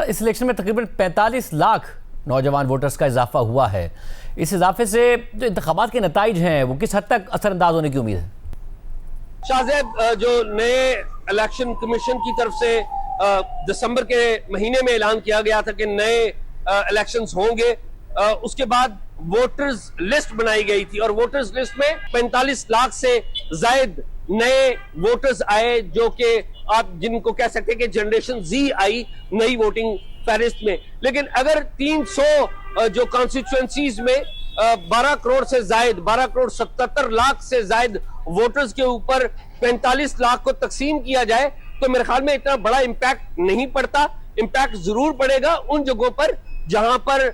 इस इलेक्शन में तकरीबन 45 लाख नौजवान वोटर्स का इजाफा हुआ है। इस इजाफे से जो इंतखाबात के नताइज हैं वो किस हद तक असरअंदाज होने की उम्मीद है? शाहजेब, जो नए इलेक्शन कमीशन की तरफ से दिसंबर के महीने में ऐलान किया गया था कि नए इलेक्शंस होंगे, उसके बाद वोटर्स लिस्ट बनाई गई थी और वोटर्स लिस्ट में 45 लाख से जायद नए वोटर्स आए, जो कि आप जिनको कह सकते हैं कि जनरेशन जी आई नई वोटिंग फहरिस्त में। लेकिन अगर 300 जो कॉन्स्टिट्यूएंसीज में 12 करोड़ से जायद, 12 करोड़ 77 लाख से जायद वोटर्स के ऊपर 45 लाख को तकसीम किया जाए तो मेरे ख्याल में इतना बड़ा इम्पैक्ट नहीं पड़ता। इम्पैक्ट जरूर पड़ेगा उन जगहों पर जहां पर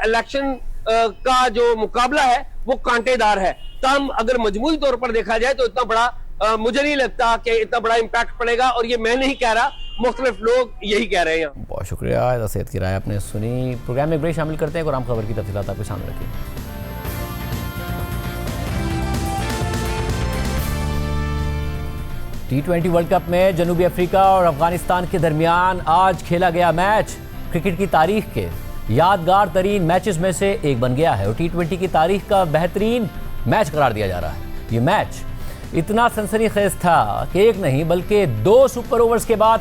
इलेक्शन का जो मुकाबला है वो कांटेदार है। तब अगर मजमूई तौर पर देखा जाए तो इतना बड़ा मुझे नहीं लगता कि इतना बड़ा इम्पैक्ट पड़ेगा। और ये मैं नहीं कह रहा, मुख्तलिफ लोग यही कह रहे हैं। बहुत शुक्रिया सैयद की राय आपने सुनी। प्रोग्राम में ब्रेक शामिल करते हैं और आम खबर की तफसीलात आपके सामने रखिए। T20 वर्ल्ड कप में जनूबी अफ्रीका और अफगानिस्तान के दरमियान आज खेला गया मैच क्रिकेट की तारीख के यादगार तरीन मैचेस में से एक बन गया है और T20 की तारीख का बेहतरीन मैच करार दिया जा रहा है। ये मैच इतना सनसनीखेज था कि एक नहीं बल्कि 2 सुपर ओवर्स के बाद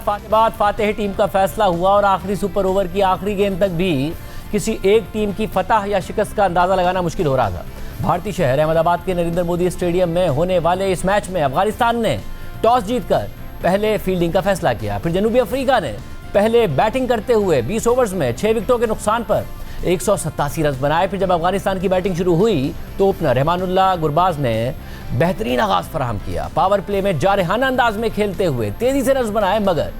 फातेह टीम का फैसला हुआ और आखिरी सुपर ओवर की आखिरी गेंद तक भी किसी एक टीम की फतह या शिकस्त का अंदाजा लगाना मुश्किल हो रहा था। भारतीय शहर अहमदाबाद के नरेंद्र मोदी स्टेडियम में होने वाले इस मैच में अफगानिस्तान ने टॉस जीतकर पहले फील्डिंग का फैसला किया। फिर जनूबी अफ्रीका ने पहले बैटिंग करते हुए 20 ओवर्स में 6 विकेटों के नुकसान पर 187 रन बनाए। फिर जब अफगानिस्तान की बैटिंग शुरू हुई तो ओपनर रहमानुल्लाह गुरबाज ने बेहतरीन आगाज फराहम किया। पावर प्ले में जारहाना अंदाज में खेलते हुए तेजी से रन बनाए, मगर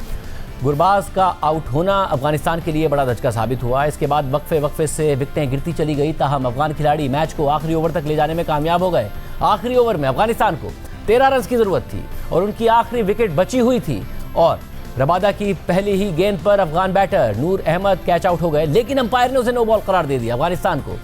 गुरबाज का आउट होना अफगानिस्तान के लिए बड़ा धचका साबित हुआ। इसके बाद वक्फे से विकेटें गिरती चली गई, ताहम अफगान खिलाड़ी मैच को आखिरी ओवर तक ले जाने में कामयाब हो गए। आखिरी ओवर में अफगानिस्तान को 13 रन की जरूरत थी और उनकी आखिरी विकेट बची हुई थी और रबादा की पहली ही गेंद पर अफगान बैटर नूर अहमद कैच आउट हो गए, लेकिन अंपायर ने उसे नो बॉल करार दे दिया। अफगानिस्तान को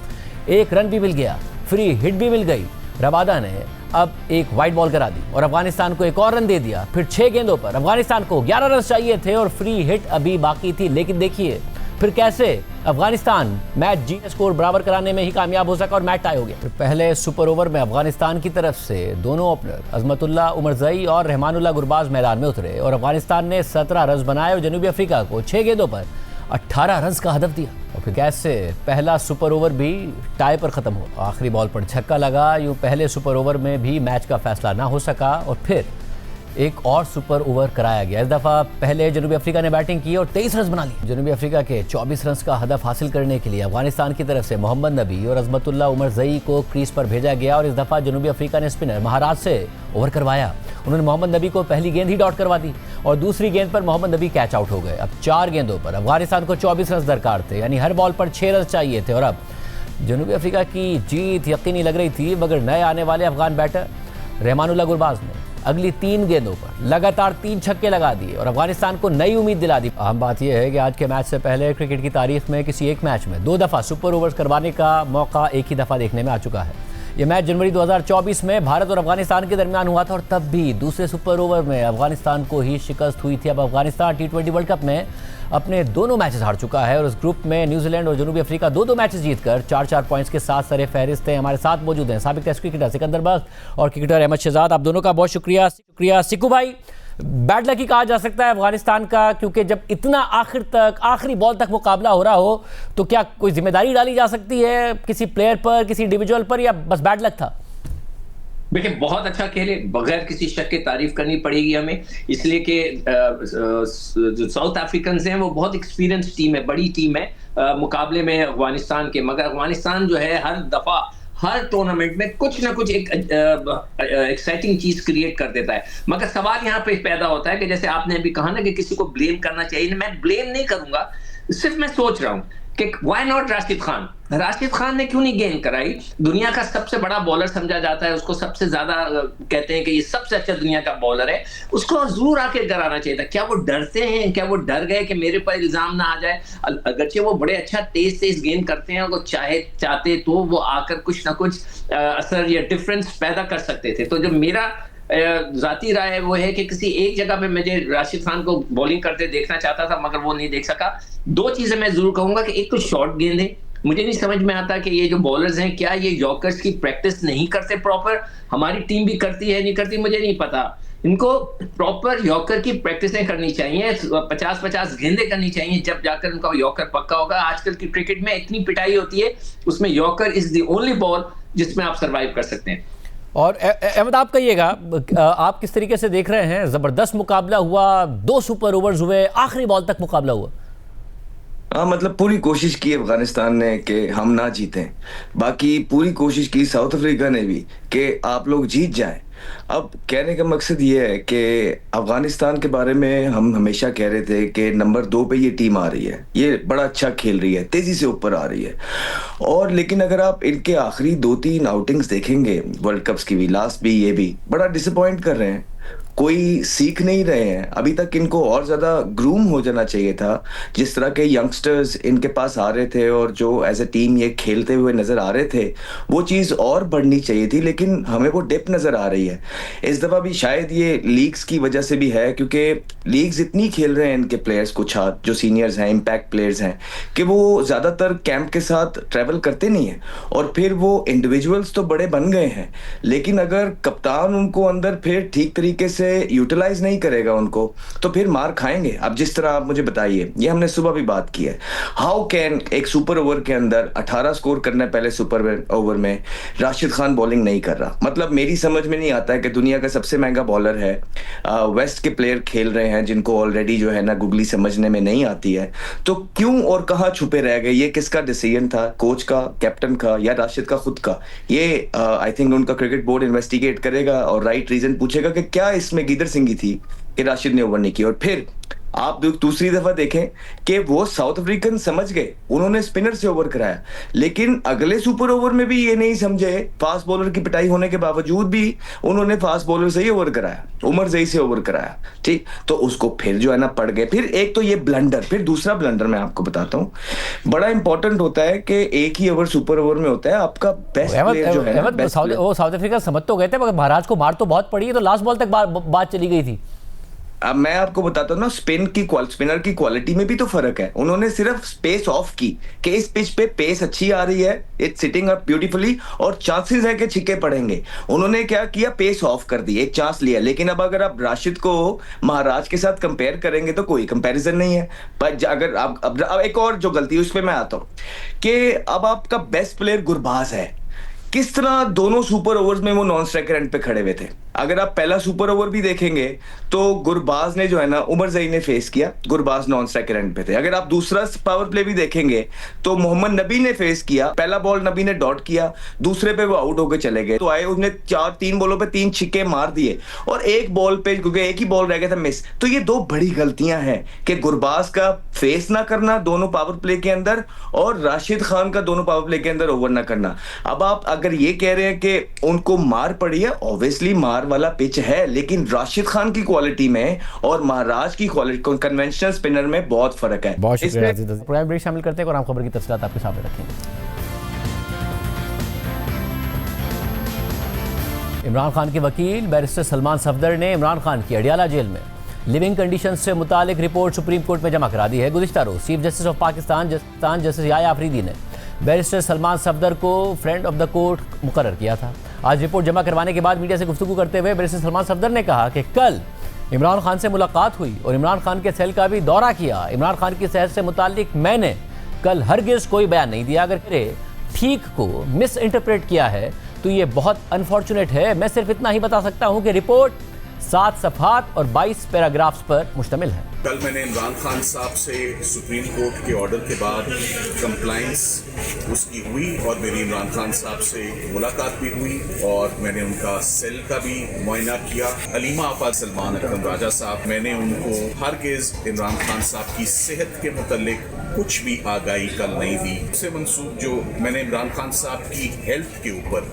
1 रन भी मिल गया, फ्री हिट भी मिल गई। रबादा ने अब एक वाइड बॉल करा दी और अफगानिस्तान को एक और रन दे दिया। फिर 6 गेंदों पर अफगानिस्तान को 11 रन चाहिए थे और फ्री हिट अभी बाकी थी, लेकिन देखिए फिर कैसे अफगानिस्तान मैच जीत स्कोर बराबर कराने में ही कामयाब हो सका और मैच टाई हो गया। फिर पहले सुपर ओवर में अफगानिस्तान की तरफ से दोनों ओपनर अजमतुल्लाह उमरजई और रहमानुल्लाह गुरबाज मैदान में उतरे और अफगानिस्तान ने 17 रन बनाए और जनूबी अफ्रीका को 6 गेंदों पर 18 रन का हदफ दिया। और फिर कैसे पहला सुपर ओवर भी टाई पर खत्म हुआ। आखिरी बॉल पर छक्का लगा। यूं पहले सुपर ओवर में भी मैच का फैसला ना हो सका और फिर एक और सुपर ओवर कराया गया। इस दफा पहले जनूबी अफ्रीका ने बैटिंग की और 23 रन बना लिए। जनूबी अफ्रीका के 24 रन का हदफ हासिल करने के लिए अफगानिस्तान की तरफ से मोहम्मद नबी और अजमतुल्लाह उमरजई को क्रीज पर भेजा गया और इस दफा जनूबी अफ्रीका ने स्पिनर महाराज से ओवर करवाया। उन्होंने मोहम्मद नबी को पहली गेंद ही डॉट करवा दी और दूसरी गेंद पर मोहम्मद नबी कैच आउट हो गए। अब 4 गेंदों पर अफगानिस्तान को 24 रन दरकार थे, यानी हर बॉल पर 6 रन चाहिए थे और अब जनूबी अफ्रीका की जीत यकीनी लग रही थी, मगर नए आने वाले अफगान बैटर रहमानुल्लाह गुरबाज ने अगली 3 गेंदों पर लगातार 3 छक्के लगा दिए और अफगानिस्तान को नई उम्मीद दिला दी। अहम बात यह है कि आज के मैच से पहले क्रिकेट की तारीख में किसी एक मैच में 2 दफ़ा सुपर ओवर्स करवाने का मौका एक ही दफ़ा देखने में आ चुका है। यह मैच जनवरी 2024 में भारत और अफगानिस्तान के दरमियान हुआ था और तब भी दूसरे सुपर ओवर में अफगानिस्तान को ही शिकस्त हुई थी। अब अफगानिस्तान T20 वर्ल्ड कप में अपने दोनों मैचेस हार चुका है और उस ग्रुप में न्यूजीलैंड और जनूबी अफ्रीका 2-2 मैचेस जीतकर 4-4 पॉइंट्स के साथ सरे फहरिस्त हैं। हमारे साथ मौजूद हैं साबिक टेस्ट क्रिकेटर सिकंदर बख्त और क्रिकेटर अहमद शहजाद। आप दोनों का बहुत शुक्रिया। सिक्कू भाई, बैड लकी कहा जा सकता है अफगानिस्तान का, क्योंकि जब इतना आखिर तक आखिरी बॉल तक मुकाबला हो रहा हो तो क्या कोई जिम्मेदारी डाली जा सकती है किसी प्लेयर पर, किसी इंडिविजुअल पर, या बस बैड लक था? देखिए, बहुत अच्छा खेले, बगैर किसी शक के तारीफ करनी पड़ेगी हमें, इसलिए कि जो साउथ अफ्रीकन हैं वो बहुत एक्सपीरियंस टीम है, बड़ी टीम है मुकाबले में अफगानिस्तान के। मगर अफगानिस्तान जो है हर दफा हर टूर्नामेंट में कुछ ना कुछ एक एक्साइटिंग चीज क्रिएट कर देता है। मगर सवाल यहाँ पे पैदा होता है कि जैसे आपने अभी कहा ना कि किसी को ब्लेम करना चाहिए, मैं ब्लेम नहीं करूंगा, सिर्फ मैं सोच रहा हूँ कि व्हाई नॉट राशिद खान ने क्यों नहीं गेंद कराई? दुनिया का सबसे बड़ा बॉलर समझा जाता है, उसको सबसे ज्यादा कहते हैं कि ये सबसे अच्छा दुनिया का बॉलर है, उसको जरूर आके कराना चाहिए था। क्या वो डरते हैं? क्या वो डर गए कि मेरे पर इल्जाम ना आ जाए? अगरचे वो बड़े अच्छा तेज गेंद करते हैं, अगर चाहते तो वो आकर कुछ ना कुछ असर या डिफरेंस पैदा कर सकते थे। तो जो मेरा जाती राय वो है कि किसी एक जगह पे मुझे राशिद खान को बॉलिंग करते देखना चाहता था, मगर वो नहीं देख सका। 2 चीजें मैं जरूर कहूंगा कि एक तो शॉर्ट गेंद है, मुझे नहीं समझ में आता कि ये जो बॉलर्स हैं क्या ये यॉर्कर्स की प्रैक्टिस नहीं करते प्रॉपर? हमारी टीम भी करती है नहीं करती मुझे नहीं पता। इनको प्रॉपर यॉर्कर की प्रैक्टिसें करनी चाहिए, 50-50 गेंदें करनी चाहिए, जब जाकर उनका यॉर्कर पक्का होगा। आजकल की क्रिकेट में इतनी पिटाई होती है, उसमें yorker is the only ball जिसमें आप सर्वाइव कर सकते हैं। और अहमद, आप कहिएगा, आप किस तरीके से देख रहे हैं? जबरदस्त मुकाबला हुआ, 2 सुपर ओवर्स हुए, आखिरी बॉल तक मुकाबला हुआ। हाँ, मतलब पूरी कोशिश की अफगानिस्तान ने कि हम ना जीतें, बाकी पूरी कोशिश की साउथ अफ्रीका ने भी कि आप लोग जीत जाएं। अब कहने का मकसद ये है कि अफगानिस्तान के बारे में हम हमेशा कह रहे थे कि नंबर 2 पे ये टीम आ रही है, ये बड़ा अच्छा खेल रही है, तेजी से ऊपर आ रही है। और लेकिन अगर आप इनके आखिरी 2-3 आउटिंग्स देखेंगे, वर्ल्ड कप्स की भी, लास्ट भी, ये भी बड़ा डिसअपॉइंट कर रहे हैं। कोई सीख नहीं रहे हैं अभी तक। इनको और ज़्यादा ग्रूम हो जाना चाहिए था। जिस तरह के यंगस्टर्स इनके पास आ रहे थे और जो एज ए टीम ये खेलते हुए नज़र आ रहे थे, वो चीज़ और बढ़नी चाहिए थी, लेकिन हमें वो डिप नज़र आ रही है इस दफ़ा भी। शायद ये लीग्स की वजह से भी है, क्योंकि लीग्स इतनी खेल रहे हैं इनके प्लेयर्स, कुछ जो सीनियर्स हैं, इम्पैक्ट प्लेयर्स हैं, कि वो ज़्यादातर कैंप के साथ ट्रैवल करते नहीं हैं। और फिर वो इंडिविजुअल्स तो बड़े बन गए हैं, लेकिन अगर कप्तान उनको अंदर फिर ठीक तरीके से यूटिलाइज नहीं करेगा उनको, तो फिर मार खाएंगे। अब जिस तरह आप मुझे बताइए, ये हमने सुबह भी बात की है, हाउ कैन एक सुपर ओवर के अंदर 18 स्कोर करने पहले सुपर ओवर में राशिद खान बॉलिंग नहीं कर रहा। मतलब मेरी समझ में नहीं आता है कि दुनिया का सबसे महंगा बॉलर है, वेस्ट के प्लेयर खेल रहे हैं जिनको ऑलरेडी जो है ना गुगली समझने में नहीं आती है, तो क्यों और कहाँ छुपे रह गए? ये किसका डिसीजन था? कोच का, कैप्टन का, या राशिद का खुद का? ये आई थिंक उनका क्रिकेट बोर्ड इन्वेस्टिगेट करेगा और राइट रीजन पूछेगा कि क्या इसमें गीदर सिंह थी कि राशिद ने ओवर नहीं की। और फिर आप दूसरी दफा देखें कि वो साउथ अफ्रीकन समझ गए, उन्होंने स्पिनर से ओवर कराया, लेकिन अगले सुपर ओवर में भी ये नहीं समझे, फास्ट बॉलर की पिटाई होने के बावजूद भी उन्होंने फास्ट बॉलर से ही ओवर कराया, उमर जई से ओवर कराया। ठीक, तो उसको फिर जो है ना पड़ गए। फिर एक तो ये ब्लंडर, फिर दूसरा ब्लंडर मैं आपको बताता हूँ, बड़ा इंपॉर्टेंट होता है कि एक ही ओवर सुपर ओवर में होता है आपका बेस्ट प्लेयर जो है ना, साउथ अफ्रीका समझ तो गए थे, मगर महाराज को मार तो बहुत पड़ी है, तो लास्ट बॉल तक बात चली गई थी। अब मैं आपको बताता हूँ ना, स्पिनर की क्वालिटी में भी तो फर्क है। उन्होंने सिर्फ स्पेस ऑफ की कि इस पिच पे पेस अच्छी आ रही है, इट्स सिटिंग अप ब्यूटीफुली और चांसेस है कि छिक्के पड़ेंगे। उन्होंने क्या किया, पेस ऑफ कर दी, एक चांस लिया। लेकिन अब अगर आप राशिद को महाराज के साथ कंपेयर करेंगे तो कोई कंपैरिजन नहीं है। पर अगर आप अब एक और जो गलती है उस पर मैं आता हूँ कि अब आपका बेस्ट प्लेयर गुरबाज है, किस तरह दोनों सुपर ओवर्स में वो नॉन स्ट्राइकर एंड पे खड़े हुए थे। अगर आप पहला सुपर ओवर भी देखेंगे तो गुरबाज ने जो है ना उमर जई ने फेस किया, गुरबाज नॉन स्ट्राइकर एंड पे थे। अगर आप दूसरा पावर प्ले भी देखेंगे तो मोहम्मद नबी ने फेस किया, पहला बॉल नबी ने डॉट किया, दूसरे पे वो आउट होकर चले गए, तो आए उसने 3 बॉलों पे 3 छिक्के मार दिए और एक बॉल पे, क्योंकि एक ही बॉल रह गया था, मिस। तो ये दो बड़ी गलतियां हैं कि गुरबाज का फेस ना करना दोनों पावर प्ले के अंदर और राशिद खान का दोनों पावर प्ले के अंदर ओवर ना करना। अब आप अगर ये कह रहे हैं कि उनको मार पड़ी है, ऑब्वियसली मार वाला पिच है, लेकिन राशिद खान की क्वालिटी में और महाराज की क्वालिटी, कन्वेंशनल स्पिनर में बहुत फर्क है। बहुत शुक्रिया। प्रोग्राम ब्रेक शामिल करते हैं और आम खबर की तफसीलात आपके सामने रखेंगे। इमरान खान के वकील बैरिस्टर सलमान सफदर ने इमरान खान की अडियाला जेल में लिविंग कंडीशन से मुतालिक रिपोर्ट सुप्रीम कोर्ट में जमा करा दी है। गुज़िश्ता रोज chief justice of Pakistan justice Yahya Afridi ने बैरिस्टर सलमान सफदर को फ्रेंड ऑफ द कोर्ट मुकर्रर किया था। आज रिपोर्ट जमा करवाने के बाद मीडिया से गुफ्तगू करते हुए बैरिस्टर सलमान सफदर ने कहा कि कल इमरान खान से मुलाकात हुई और इमरान खान के सेल का भी दौरा किया। इमरान खान की सेहत से मुतालिक मैंने कल हरगिज़ कोई बयान नहीं दिया। अगर ठीक को मिस इंटरप्रेट किया है तो ये बहुत अनफॉर्चुनेट है। मैं सिर्फ इतना ही बता सकता हूँ कि रिपोर्ट 7 सफ़हात और 22 पैराग्राफ्स पर मुश्तमिल है। कल मैंने इमरान खान साहब से सुप्रीम कोर्ट के ऑर्डर के बाद कंप्लाइंस उसकी हुई और मेरी इमरान खान साहब से मुलाकात भी हुई और मैंने उनका सेल का भी मुआयना किया। अलीमा आफा सलमान अकरम राजा साहब, मैंने उनको हरगिज़ इमरान खान साहब की सेहत के मुतल्लिक कुछ भी आगाही कल नहीं दी। उससे मंसूब जो मैंने इमरान खान साहब की हेल्थ के ऊपर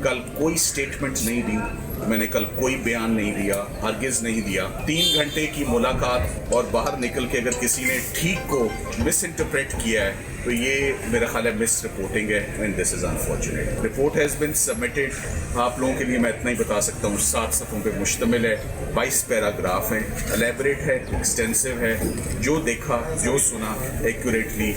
कल कोई स्टेटमेंट नहीं दी, मैंने कल कोई बयान नहीं दिया, हरगिज़ नहीं दिया। 3 घंटे की मुलाकात और बाहर निकल के अगर किसी ने ठीक को मिस इंटरप्रेट किया है तो ये मेरा ख्याल है मिस रिपोर्टिंग है and this is unfortunate. Report has been submitted. आप लोगों के लिए मैं इतना ही बता सकता हूँ, 7 सफ़ों पे मुश्तमिल है, 22 पैराग्राफ हैं, एलेबरेट है, एक्सटेंसिव है। जो देखा, जो सुना, एक्यूरेटली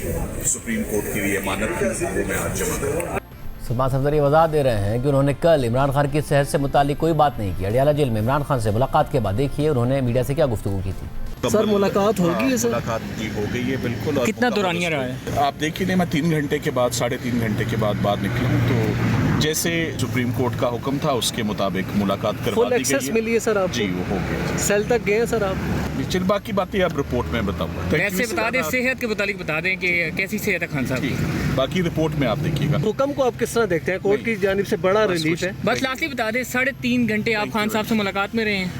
सुप्रीम कोर्ट के लिए मानक थी, वो मैं आज जमा करूँ। सलमान सफदर ये वजाहत दे रहे हैं कि उन्होंने कल इमरान खान की सेहत से मुतालिक कोई बात नहीं की। अडियाला जेल में इमरान खान से मुलाकात के बाद देखिए उन्होंने मीडिया से क्या गुफ्तगू की थी। सर मुलाकात होगी है सर? मुलाकात जी हो गई है बिल्कुल। और कितना दौरानिया रहा है? आप देखिए नहीं, मैं 3 घंटे के बाद 3.5 घंटे के बाद बाहर निकला हूँ, तो जैसे सुप्रीम कोर्ट का हुक्म था उसके मुताबिक मुलाकात करवा दी गई है। फुल एक्सेस मिली है सर आपको? जी वो हो गया। सेल तक गए हैं सर आप? चल बाकी बातें आप रिपोर्ट में बताऊंगा। वैसे बता दें, सेहत के मुतालिक बता दें कि कैसी सेहत है खान साहब की। बाकी रिपोर्ट में आप देखिएगा। हुक्म को आप किस तरह देखते हैं? कोर्ट की जानिब से बड़ा रिलीफ है। बस लास्टली बता दें, 3.5 घंटे आप खान साहब से मुलाकात में रहे हैं।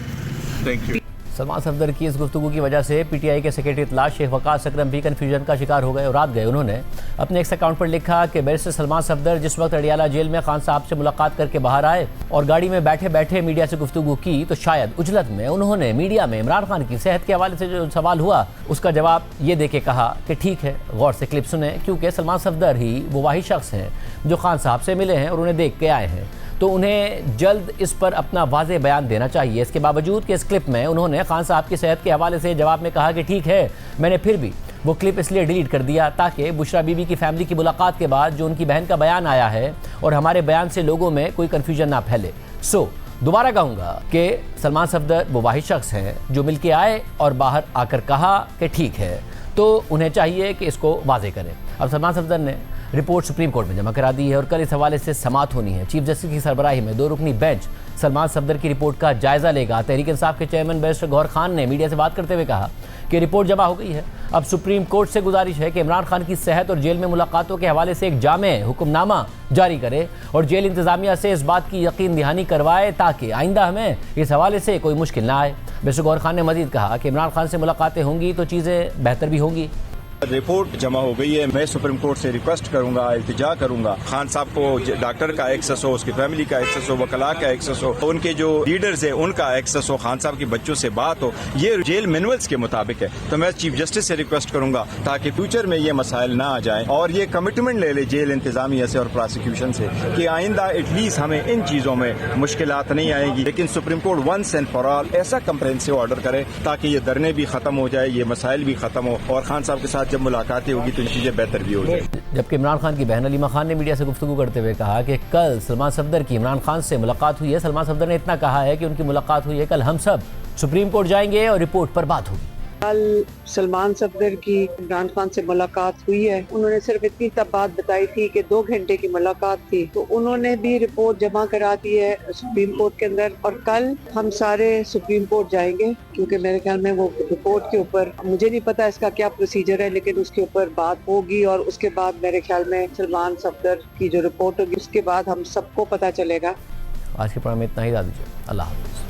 Thank you. सलमान सफदर की इस गुफ्तगू की वजह से पीटीआई के सेक्रेटरी इत्तलात शेख वकास अकरम भी कन्फ्यूजन का शिकार हो गए और रात गए। उन्होंने अपने एक्स अकाउंट पर लिखा कि बैरिस्टर सलमान सफदर जिस वक्त अडियाला जेल में खान साहब से मुलाकात करके बाहर आए और गाड़ी में बैठे बैठे मीडिया से गुफ्तगू की तो शायद उजलत में उन्होंने मीडिया में इमरान खान की सेहत के हवाले से जो सवाल हुआ उसका जवाब ये दे के कहा कि ठीक है, गौर से क्लिप सुने, क्योंकि सलमान सफदर ही वो वाहिद शख्स हैं जो खान साहब से मिले हैं और उन्हें देख के आए हैं, तो उन्हें जल्द इस पर अपना वाज़ेह बयान देना चाहिए। इसके बावजूद कि इस क्लिप में उन्होंने खान साहब की सेहत के हवाले से जवाब में कहा कि ठीक है, मैंने फिर भी वो क्लिप इसलिए डिलीट कर दिया ताकि बुशरा बीबी की फैमिली की मुलाकात के बाद जो उनकी बहन का बयान आया है और हमारे बयान से लोगों में कोई कन्फ्यूजन ना फैले। दोबारा कहूँगा कि सलमान सफदर वो वाहिद शख्स हैं जो मिल के आए और बाहर आकर कहा कि ठीक है, तो उन्हें चाहिए कि इसको वाज़ेह करें। अब सलमान सफदर ने रिपोर्ट सुप्रीम कोर्ट में जमा करा दी है और कल इस हवाले से समाअत होनी है। चीफ जस्टिस की सरबराही में 2 रुकनी बेंच सलमान सफदर की रिपोर्ट का जायजा लेगा। तहरीक इंसाफ के चेयरमैन बैरिस्टर गौहर खान ने मीडिया से बात करते हुए कहा कि रिपोर्ट जमा हो गई है। अब सुप्रीम कोर्ट से गुजारिश है कि इमरान खान की सेहत और जेल में मुलाकातों के हवाले से एक जामे हुक्मनामा जारी करे और जेल इंतजामिया से इस बात की यकीन दहानी करवाए ताकि आइंदा हमें इस हवाले से कोई मुश्किल ना आए। बैरिस्टर गौहर खान ने मजीद कहा कि इमरान खान से मुलाकातें होंगी तो चीज़ें बेहतर भी होंगी। रिपोर्ट जमा हो गई है। मैं सुप्रीम कोर्ट से रिक्वेस्ट करूंगा, इल्तिजा करूंगा, खान साहब को डॉक्टर का एक्सेस हो, उसकी फैमिली का एक्सेस हो, वकला का एक्सेस हो, उनके जो लीडर्स है उनका एक्सेस हो, खान साहब के बच्चों से बात हो। ये जेल मैनुअल्स के मुताबिक है, तो मैं चीफ जस्टिस से रिक्वेस्ट करूंगा ताकि फ्यूचर में ये मसाइल ना आ जाए और ये कमिटमेंट ले ले जेल इंतजामिया से और प्रोसिक्यूशन से कि आइंदा एटलीस्ट हमें इन चीजों में मुश्किलात नहीं आएगी। लेकिन supreme court once and for all ऐसा कंप्रेहेंसिव ऑर्डर करे ताकि ये धरने भी खत्म हो जाए, ये मसाइल भी खत्म हो और खान साहब के साथ जब मुलाकातें होगी तो चीजें बेहतर भी हो जाए। जबकि इमरान खान की बहन अलीमा खान ने मीडिया से गुफ्तगू करते हुए कहा कि कल सलमान सफदर की इमरान खान से मुलाकात हुई है। सलमान सफदर ने इतना कहा है कि उनकी मुलाकात हुई है, कल हम सब सुप्रीम कोर्ट जाएंगे और रिपोर्ट पर बात होगी। कल सलमान सफदर की इमरान खान से मुलाकात हुई है। उन्होंने सिर्फ इतनी तब बात बताई थी कि 2 घंटे की मुलाकात थी, तो उन्होंने भी रिपोर्ट जमा करा दी है सुप्रीम कोर्ट के अंदर और कल हम सारे सुप्रीम कोर्ट जाएंगे क्योंकि मेरे ख्याल में वो रिपोर्ट के ऊपर, मुझे नहीं पता इसका क्या प्रोसीजर है, लेकिन उसके ऊपर बात होगी और उसके बाद मेरे ख्याल में सलमान सफदर की जो रिपोर्ट होगी उसके बाद हम सबको पता चलेगा। आज के प्रोग्राम में इतना ही, अल्लाह हाफ़िज़।